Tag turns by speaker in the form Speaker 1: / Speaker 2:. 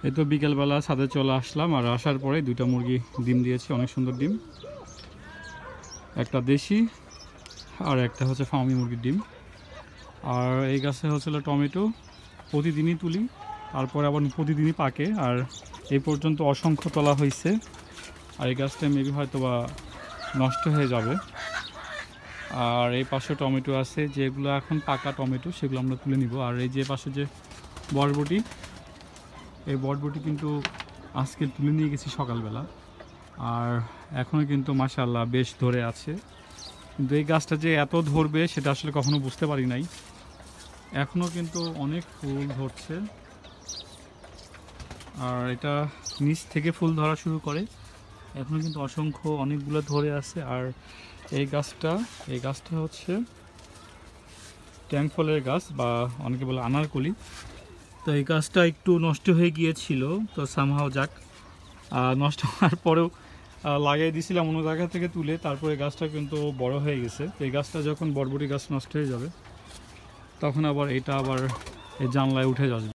Speaker 1: এই তো বিকেলবেলা ছাদে চলে আসলাম, আর আসার পরে দুইটা মুরগি ডিম দিয়েছে, অনেক সুন্দর ডিম, একটা দেশি আর একটা হচ্ছে ফার্মি মুরগির ডিম। আর এই গাছে হচ্ছিল টমেটো, প্রতিদিনই তুলি, তারপরে আবার প্রতিদিনই পাকে, আর এই পর্যন্ত অসংখ্য তোলা হয়েছে। আর এই গাছটা মেবি হয়তো বা নষ্ট হয়ে যাবে। আর এই পাশে টমেটো আছে, যেগুলো এখন পাকা টমেটো সেগুলো আমরা তুলে নিব। আর এই যে পাশে যে বরবটি, এই বরবটি কিন্তু আজকে তুলে নিয়ে গেছি সকালবেলা, আর এখনও কিন্তু মাশাআল্লাহ বেশ ধরে আছে। কিন্তু এই গাছটা যে এত ধরবে সেটা আসলে কখনো বুঝতে পারি নাই। এখনও কিন্তু অনেক ফুল ধরছে, আর এটা নিচ থেকে ফুল ধরা শুরু করে, এখনও কিন্তু অসংখ্য অনেকগুলো ধরে আছে। আর এই গাছটা হচ্ছে ট্যাং ফলের গাছ, বা অনেকে বলে আনারকলি। তো এই গাছটা একটু নষ্ট হয়ে গিয়েছিল, তো সামহাও যাক, নষ্ট হওয়ার পরেও লাগিয়ে দিয়েছিলাম অন্য জায়গা থেকে তুলে, তারপরে গাছটা কিন্তু বড় হয়ে গেছে। এই গাছটা যখন বরবটি গাছ নষ্ট হয়ে যাবে তখন আবার এটা আবার এই জানলায় উঠে যাবে।